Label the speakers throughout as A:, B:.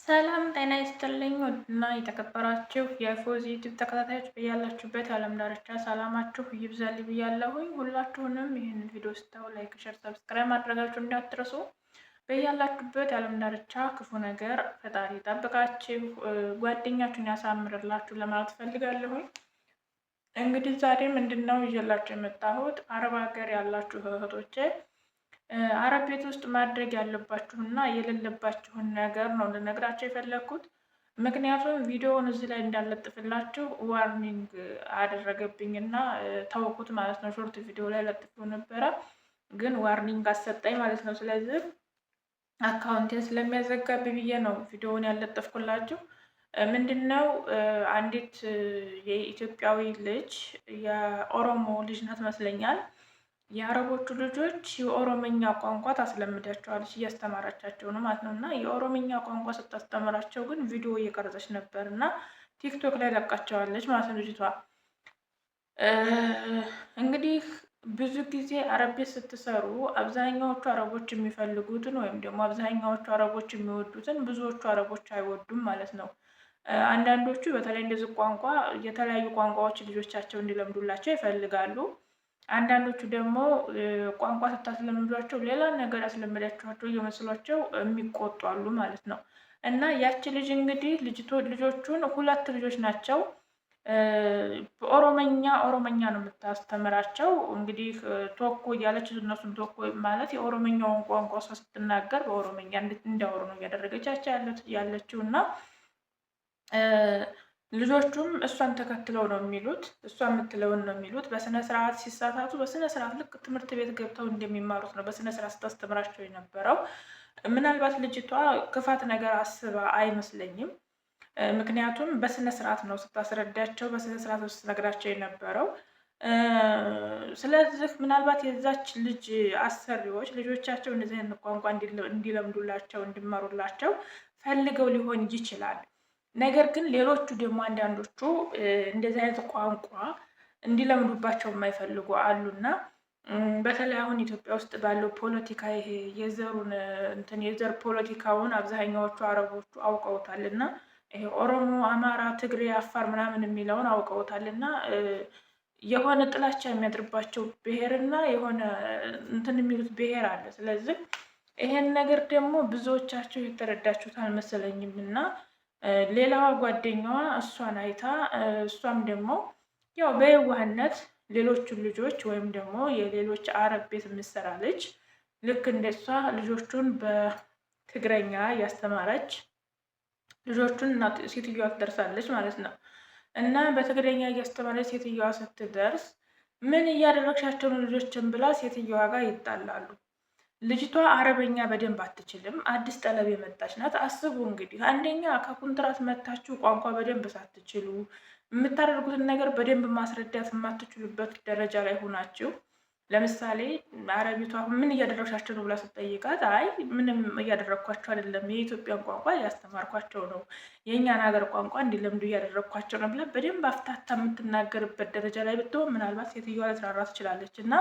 A: ሰላም ጤና ይስጥልኝ ውድና የተከበራችሁ የፎዚ ዩቲዩብ ተከታታዮች በያላችሁበት የዓለም ዳርቻ ሰላማችሁ ይብዛልኝ ብያለሁኝ። ሁላችሁንም ይህን ቪዲዮ ስታዩ ላይክ፣ ሸር፣ ሰብስክራይብ ማድረጋችሁ እንዳትረሱ። በያላችሁበት የዓለም ዳርቻ ክፉ ነገር ፈጣሪ ጠብቃችሁ ጓደኛችሁን ያሳምርላችሁ ለማለት ፈልጋለሁኝ። እንግዲህ ዛሬ ምንድነው ይዤላችሁ የመጣሁት አረብ ሀገር ያላችሁ እህቶቼ አረብ ቤት ውስጥ ማድረግ ያለባችሁና የሌለባችሁን ነገር ነው ልነግራችሁ የፈለኩት። ምክንያቱም ቪዲዮውን እዚህ ላይ እንዳለጥፍላችሁ ዋርኒንግ አደረገብኝና ተውኩት ማለት ነው። ሾርት ቪዲዮ ላይ ለጥፌው ነበረ፣ ግን ዋርኒንግ አሰጠኝ ማለት ነው። ስለዚህ አካውንቴን ስለሚያዘጋብ ብዬ ነው ቪዲዮውን ያለጠፍኩላችሁ። ምንድነው አንዲት የኢትዮጵያዊ ልጅ የኦሮሞ ልጅ ናት መስለኛል። የአረቦቹ ልጆች የኦሮምኛ ቋንቋ ታስለምዳቸዋለች፣ እያስተማራቻቸው ነው ማለት ነው። እና የኦሮምኛ ቋንቋ ስታስተምራቸው ግን ቪዲዮ እየቀረጸች ነበር እና ቲክቶክ ላይ ለቃቸዋለች ማለት ነው ልጅቷ። እንግዲህ ብዙ ጊዜ አረብ ቤት ስትሰሩ አብዛኛዎቹ አረቦች የሚፈልጉትን ወይም ደግሞ አብዛኛዎቹ አረቦች የሚወዱትን ብዙዎቹ አረቦች አይወዱም ማለት ነው። አንዳንዶቹ በተለይ እንደዚህ ቋንቋ የተለያዩ ቋንቋዎች ልጆቻቸው እንዲለምዱላቸው ይፈልጋሉ። አንዳንዶቹ ደግሞ ቋንቋ ስታስለምዷቸው ሌላ ነገር ያስለመዳችኋቸው እየመስሏቸው የሚቆጡ አሉ ማለት ነው። እና ያቺ ልጅ እንግዲህ ልጆቹን ሁለት ልጆች ናቸው። ኦሮመኛ ነው የምታስተምራቸው። እንግዲህ ቶኮ እያለች እነሱን ቶኮ ማለት የኦሮመኛውን ቋንቋ እሷ ስትናገር በኦሮመኛ እንዲያወሩ ነው እያደረገቻቸው ያለችው እና ልጆቹም እሷን ተከትለው ነው የሚሉት፣ እሷ የምትለውን ነው የሚሉት። በስነ ስርዓት ሲሳሳቱ በስነ ስርዓት ልክ ትምህርት ቤት ገብተው እንደሚማሩት ነው በስነ ስርዓት ስታስተምራቸው የነበረው። ምናልባት ልጅቷ ክፋት ነገር አስባ አይመስለኝም። ምክንያቱም በስነ ስርዓት ነው ስታስረዳቸው፣ በስነ ስርዓት ውስጥ ስትነግራቸው የነበረው። ስለዚህ ምናልባት የዛች ልጅ አሰሪዎች ልጆቻቸው እንደዚህ አይነት ቋንቋ እንዲለምዱላቸው እንዲማሩላቸው ፈልገው ሊሆን ይችላል። ነገር ግን ሌሎቹ ደግሞ አንዳንዶቹ እንደዚህ አይነት ቋንቋ እንዲለምዱባቸው የማይፈልጉ አሉና በተለይ አሁን ኢትዮጵያ ውስጥ ባለው ፖለቲካ ይሄ የዘር ፖለቲካውን አብዛኛዎቹ አረቦቹ አውቀውታል እና ይሄ ኦሮሞ፣ አማራ፣ ትግሬ፣ አፋር ምናምን የሚለውን አውቀውታል እና የሆነ ጥላቻ የሚያድርባቸው ብሔርና የሆነ የሚሉት ብሔር አለ። ስለዚህ ይሄን ነገር ደግሞ ብዙዎቻቸው የተረዳችሁት አልመሰለኝም እና ሌላዋ ጓደኛዋ እሷን አይታ እሷም ደግሞ ያው በየዋህነት ሌሎቹን ልጆች ወይም ደግሞ የሌሎች አረብ ቤት የምትሰራ ልጅ ልክ እንደሷ ልጆቹን በትግረኛ እያስተማረች ልጆቹን ሴትዮዋ ትደርሳለች ማለት ነው። እና በትግረኛ እያስተማረች ሴትዮዋ ስትደርስ ምን እያደረግሻቸው ነው ልጆችን ብላ ሴትዮዋ ጋር ይጣላሉ። ልጅቷ አረበኛ በደንብ አትችልም። አዲስ ጠለብ የመጣች ናት። አስቡ እንግዲህ አንደኛ ከኮንትራት መታችሁ ቋንቋ በደንብ ሳትችሉ የምታደርጉትን ነገር በደንብ ማስረዳት የማትችሉበት ደረጃ ላይ ሆናችሁ፣ ለምሳሌ አረቢቷ ምን እያደረግሻቸው ነው ብላ ስትጠይቃት አይ ምንም እያደረግኳቸው አይደለም፣ የኢትዮጵያን ቋንቋ እያስተማርኳቸው ነው፣ የእኛን ሀገር ቋንቋ እንዲለምዱ እያደረግኳቸው ነው ብላ በደንብ አፍታታ የምትናገርበት ደረጃ ላይ ብትሆን ምናልባት ሴትዮዋ ልትራራ ትችላለች እና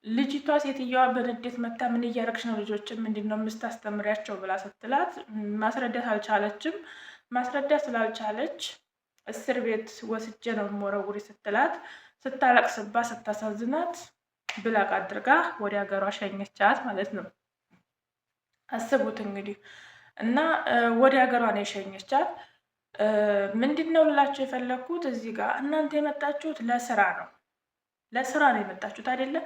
A: ልጅቷ ሴትዮዋ በንዴት መታ ምን እያደረግሽ ነው ልጆችን ምንድን ነው የምታስተምሪያቸው ብላ ስትላት ማስረዳት አልቻለችም። ማስረዳት ስላልቻለች እስር ቤት ወስጄ ነው የምወረውሪ ስትላት ስታለቅስባት ስታሳዝናት ብላቅ አድርጋ ወደ ሀገሯ ሸኘቻት ማለት ነው። አስቡት እንግዲህ እና ወደ ሀገሯ ነው የሸኘቻት። ምንድን ነው ልላቸው የፈለግኩት እዚህ ጋር እናንተ የመጣችሁት ለስራ ነው። ለስራ ነው የመጣችሁት አይደለ?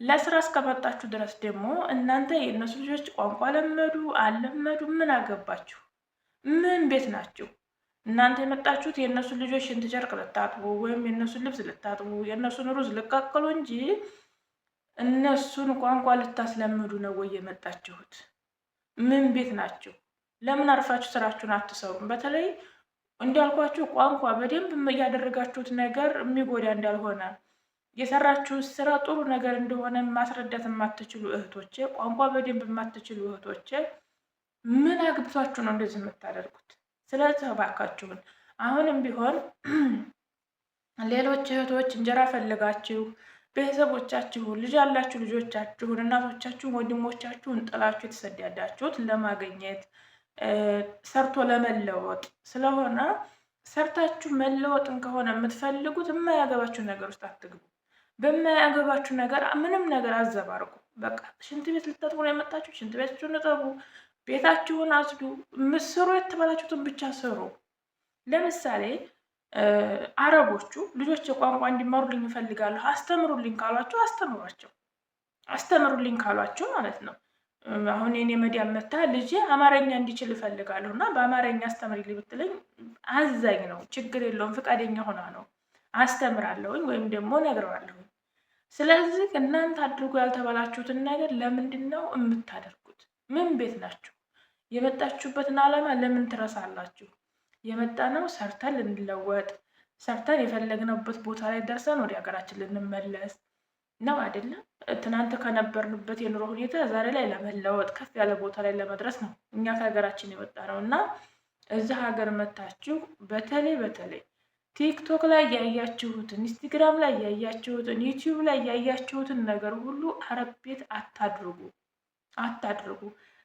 A: ለስራ እስከመጣችሁ ድረስ ደግሞ እናንተ የእነሱ ልጆች ቋንቋ ለመዱ አልለመዱ ምን አገባችሁ? ምን ቤት ናችሁ እናንተ? የመጣችሁት የእነሱ ልጆች ሽንት ጨርቅ ልታጥቡ ወይም የእነሱን ልብስ ልታጥቡ የእነሱን ሩዝ ልቀቅሉ እንጂ እነሱን ቋንቋ ልታስለምዱ ነው ወይ የመጣችሁት? ምን ቤት ናችሁ? ለምን አርፋችሁ ስራችሁን አትሰሩም? በተለይ እንዳልኳችሁ ቋንቋ በደንብ እያደረጋችሁት ነገር የሚጎዳ እንዳልሆነ የሰራችሁት ስራ ጥሩ ነገር እንደሆነ ማስረዳት የማትችሉ እህቶቼ፣ ቋንቋ በደንብ የማትችሉ እህቶቼ ምን አግብቷችሁ ነው እንደዚህ የምታደርጉት? ስለዚህ እባካችሁን አሁንም ቢሆን ሌሎች እህቶች እንጀራ ፈልጋችሁ ቤተሰቦቻችሁን ልጅ ያላችሁ ልጆቻችሁን እናቶቻችሁን ወንድሞቻችሁን ጥላችሁ የተሰደዳችሁት ለማግኘት ሰርቶ ለመለወጥ ስለሆነ ሰርታችሁ መለወጥን ከሆነ የምትፈልጉት የማያገባችሁ ነገር ውስጥ አትግቡ። በማያገባችሁ ነገር ምንም ነገር አዘባርቁ። በቃ ሽንት ቤት ልታጥቡ ነው የመጣችሁ፣ ሽንት ቤታችሁን እጠቡ፣ ቤታችሁን አጽዱ። ምስሩ የተባላችሁትን ብቻ ስሩ። ለምሳሌ አረቦቹ ልጆች ቋንቋ እንዲማሩልኝ እፈልጋለሁ አስተምሩልኝ ካሏቸው አስተምሩልኝ ካሏቸው ማለት ነው። አሁን የኔ መዲያም መታ ልጄ አማርኛ እንዲችል እፈልጋለሁ እና በአማርኛ አስተምሪልኝ ብትለኝ አዛኝ ነው፣ ችግር የለውም፣ ፈቃደኛ ሆና ነው አስተምራለሁኝ ወይም ደግሞ እነግረዋለሁኝ። ስለዚህ እናንተ አድርጎ ያልተባላችሁትን ነገር ለምንድን ነው የምታደርጉት? ምን ቤት ናችሁ? የመጣችሁበትን ዓላማ ለምን ትረሳላችሁ? የመጣ ነው ሰርተን ልንለወጥ፣ ሰርተን የፈለግነበት ቦታ ላይ ደርሰን ወደ ሀገራችን ልንመለስ ነው አይደለም? ትናንት ከነበርንበት የኑሮ ሁኔታ ዛሬ ላይ ለመለወጥ ከፍ ያለ ቦታ ላይ ለመድረስ ነው እኛ ከሀገራችን የወጣ ነው እና እዚህ ሀገር መታችሁ በተለይ ቲክቶክ ላይ ያያችሁትን፣ ኢንስታግራም ላይ ያያችሁትን፣ ዩቲዩብ ላይ ያያችሁትን ነገር ሁሉ አረብ ቤት አታድርጉ።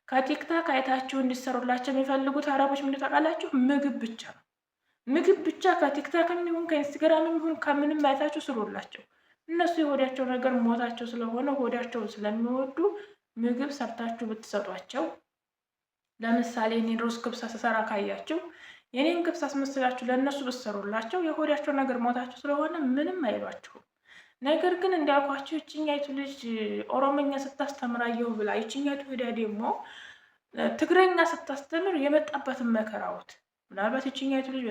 A: ከቲክታክ አይታችሁ እንዲሰሩላቸው የሚፈልጉት አረቦች ምን ታውቃላችሁ? ምግብ ብቻ ነው። ምግብ ብቻ ከቲክታክም ይሁን ከኢንስታግራምም ይሁን ከምንም አይታችሁ ስሩላቸው። እነሱ የሆዳቸው ነገር ሞታቸው ስለሆነ ሆዳቸውን ስለሚወዱ ምግብ ሰርታችሁ ብትሰጧቸው፣ ለምሳሌ እኔን ሩዝ ክብሳ ስሰራ ካያችሁ የኔን ክብሳ አስመስላችሁ ለእነሱ ብትሰሩላቸው የሆዳቸው ነገር ሞታቸው ስለሆነ ምንም አይሏችሁም። ነገር ግን እንዳልኳቸው ይችኛይቱ ልጅ ኦሮሞኛ ስታስተምራየሁ ብላ ይችኛይቱ ሄዳ ደግሞ ትግረኛ ስታስተምር የመጣበትን መከራውት። ምናልባት ይችኛይቱ ልጅ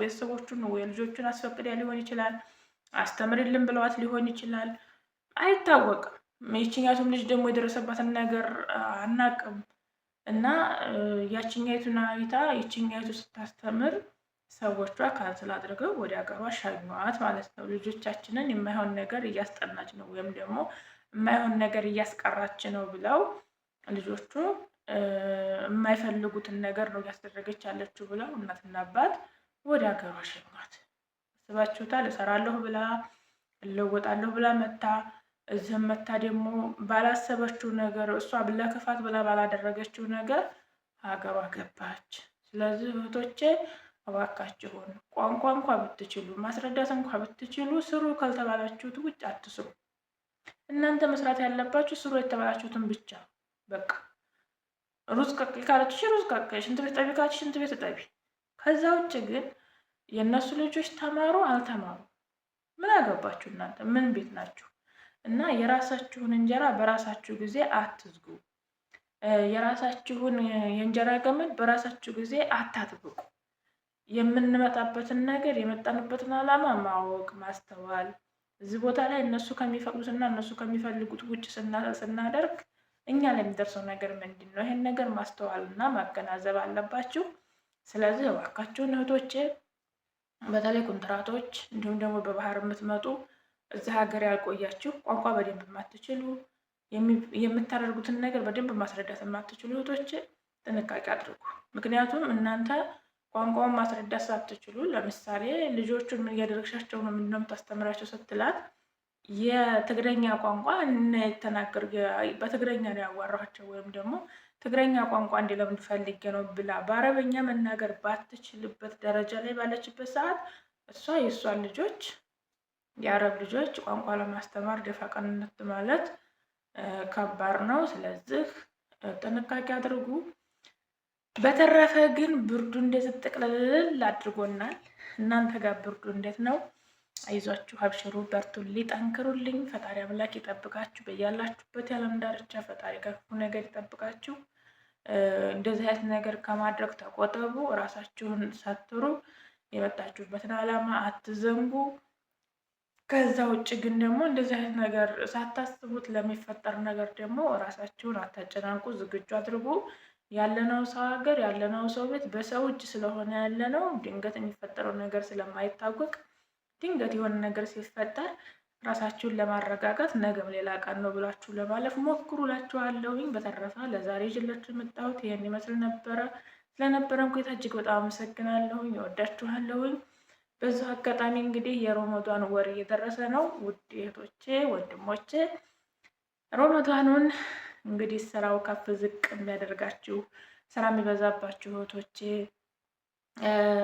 A: ቤተሰቦቹን ወይ ልጆቹን አስፈቅዳ ሊሆን ይችላል፣ አስተምርልን ብለዋት ሊሆን ይችላል፣ አይታወቅም። ይችኛቱም ልጅ ደግሞ የደረሰባትን ነገር አናቅም እና ያችኛይቱን አይታ ይችኛይቱ ስታስተምር ሰዎቿ ካንስል አድርገው ወደ ሀገሯ ሸኟት ማለት ነው። ልጆቻችንን የማይሆን ነገር እያስጠናች ነው ወይም ደግሞ የማይሆን ነገር እያስቀራች ነው ብለው ልጆቹ የማይፈልጉትን ነገር ነው እያስደረገች ያለችው ብለው እናትና አባት ወደ ሀገሯ ሸኟት። አስባችሁታል? እሰራለሁ ብላ እለወጣለሁ ብላ መታ እዚህም መታ ደግሞ ባላሰበችው ነገር እሷ ለክፋት ብላ ባላደረገችው ነገር ሀገሯ ገባች። ስለዚህ እህቶቼ እባካችሁን ቋንቋ እንኳ ብትችሉ ማስረዳት እንኳ ብትችሉ ስሩ ካልተባላችሁት ውጭ አትስሩ። እናንተ መስራት ያለባችሁ ስሩ የተባላችሁትን ብቻ። በቃ ሩዝ ቀቅል ካለችሽ ሩዝ ቀቅል፣ ሽንት ቤት ጠቢ ካለችሽ ሽንት ቤት ጠቢ። ከዛ ውጭ ግን የእነሱ ልጆች ተማሩ አልተማሩ ምን አገባችሁ እናንተ? ምን ቤት ናችሁ? እና የራሳችሁን እንጀራ በራሳችሁ ጊዜ አትዝጉ። የራሳችሁን የእንጀራ ገመድ በራሳችሁ ጊዜ አታጥብቁ። የምንመጣበትን ነገር የመጣንበትን ዓላማ ማወቅ ማስተዋል። እዚህ ቦታ ላይ እነሱ ከሚፈቅዱትና እነሱ ከሚፈልጉት ውጭ ስናደርግ እኛ ላይ የሚደርሰው ነገር ምንድን ነው? ይሄን ነገር ማስተዋል እና ማገናዘብ አለባችሁ። ስለዚህ እባካችሁን እህቶቼ፣ በተለይ ኮንትራቶች እንዲሁም ደግሞ በባህር የምትመጡ እዚህ ሀገር ያልቆያችሁ ቋንቋ በደንብ የማትችሉ የምታደርጉትን ነገር በደንብ ማስረዳት የማትችሉ እህቶቼ ጥንቃቄ አድርጉ። ምክንያቱም እናንተ ቋንቋውን ማስረዳት ሳትችሉ ለምሳሌ ልጆቹን ምን እያደረግሻቸው ነው ምንድነው የምታስተምራቸው ስትላት የትግረኛ ቋንቋ የተናገር በትግረኛ ነው ያዋራኋቸው ወይም ደግሞ ትግረኛ ቋንቋ እንዲለምዱ ፈልጌ ነው ብላ በአረበኛ መናገር ባትችልበት ደረጃ ላይ ባለችበት ሰዓት እሷ የእሷን ልጆች የአረብ ልጆች ቋንቋ ለማስተማር ደፋ ቀንነት ማለት ከባድ ነው። ስለዚህ ጥንቃቄ አድርጉ። በተረፈ ግን ብርዱ እንደዚህ ጥቅልል አድርጎናል። እናንተ ጋር ብርዱ እንዴት ነው? አይዟችሁ፣ አብሽሩ፣ በርቱልኝ፣ ጠንክሩልኝ። ፈጣሪ አምላክ ይጠብቃችሁ። በያላችሁበት የዓለም ዳርቻ ፈጣሪ ከክፉ ነገር ይጠብቃችሁ። እንደዚህ አይነት ነገር ከማድረግ ተቆጠቡ። እራሳችሁን ሰትሩ። የመጣችሁበትን ዓላማ አትዘንጉ። ከዛ ውጭ ግን ደግሞ እንደዚህ አይነት ነገር ሳታስቡት ለሚፈጠር ነገር ደግሞ እራሳችሁን አታጨናንቁ። ዝግጁ አድርጉ። ያለነው ሰው ሀገር ያለነው ሰው ቤት በሰው እጅ ስለሆነ ያለነው ድንገት የሚፈጠረው ነገር ስለማይታወቅ ድንገት የሆነ ነገር ሲፈጠር ራሳችሁን ለማረጋጋት ነገም ሌላ ቀን ነው ብላችሁ ለማለፍ ሞክሩ እላችኋለሁኝ። በተረፈ ለዛሬ ይዤላችሁ የመጣሁት ይሄን ይመስል ነበረ። ስለነበረን ቆይታ እጅግ በጣም አመሰግናለሁኝ። እወዳችኋለሁኝ። በዚሁ አጋጣሚ እንግዲህ የረመዳን ወር እየደረሰ ነው። ውድ እህቶቼ ወንድሞቼ፣ ረመዳኑን እንግዲህ ስራው ከፍ ዝቅ የሚያደርጋችሁ ስራ የሚበዛባችሁ እህቶቼ፣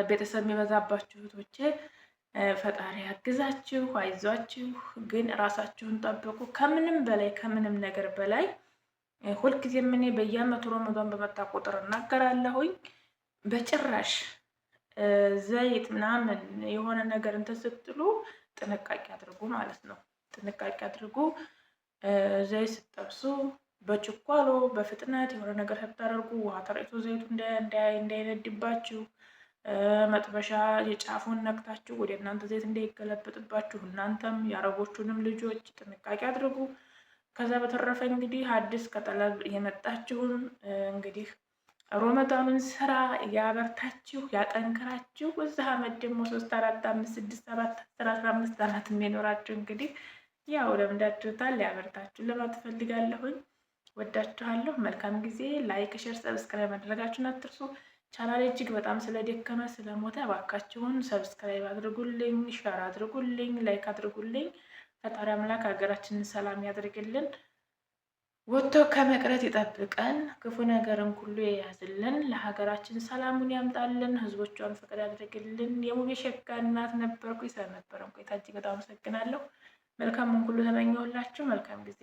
A: ቤተሰብ የሚበዛባችሁ እህቶቼ ፈጣሪ ያግዛችሁ፣ አይዟችሁ። ግን ራሳችሁን ጠብቁ። ከምንም ነገር በላይ ሁልጊዜም እኔ በየዓመቱ ረመዷን በመጣ ቁጥር እናገራለሁኝ። በጭራሽ ዘይት ምናምን የሆነ ነገር እንትን ስትሉ ጥንቃቄ አድርጉ ማለት ነው። ጥንቃቄ አድርጉ። ዘይት ስትጠብሱ በችኳሎ በፍጥነት የሆነ ነገር ስታደርጉ ውሃ ተረጭቶ ዘይቱ እንዳይነድባችሁ፣ መጥበሻ የጫፉን ነክታችሁ ወደ እናንተ ዘይት እንዳይገለበጥባችሁ፣ እናንተም የአረቦቹንም ልጆች ጥንቃቄ አድርጉ። ከዛ በተረፈ እንግዲህ አዲስ ከጠለብ የመጣችሁም እንግዲህ ሮመዳኑን ስራ ያበርታችሁ ያጠንክራችሁ። እዛ አመት ደግሞ 3 4 5 6 7 10 15 ዓመት የሚኖራችሁ እንግዲህ ያው ለምዳችሁታል። ያበርታችሁ ለማለት እፈልጋለሁኝ። ወዳችኋለሁ። መልካም ጊዜ። ላይክ፣ ሼር፣ ሰብስክራይብ ማድረጋችሁን አትርሱ። ቻናሌ እጅግ በጣም ስለደከመ ስለሞተ እባካችሁን ሰብስክራይብ አድርጉልኝ፣ ሼር አድርጉልኝ፣ ላይክ አድርጉልኝ። ፈጣሪ አምላክ ሀገራችንን ሰላም ያድርግልን፣ ወጥቶ ከመቅረት ይጠብቀን፣ ክፉ ነገርን ሁሉ የያዝልን፣ ለሀገራችን ሰላሙን ያምጣልን፣ ህዝቦቿን ፍቅር ያድርግልን። የሙቤ ሸጋ እናት ነበርኩ። ስለነበረን ቆይታ እጅግ በጣም አመሰግናለሁ። መልካሙን ሁሉ ተመኘሁላችሁ። መልካም ጊዜ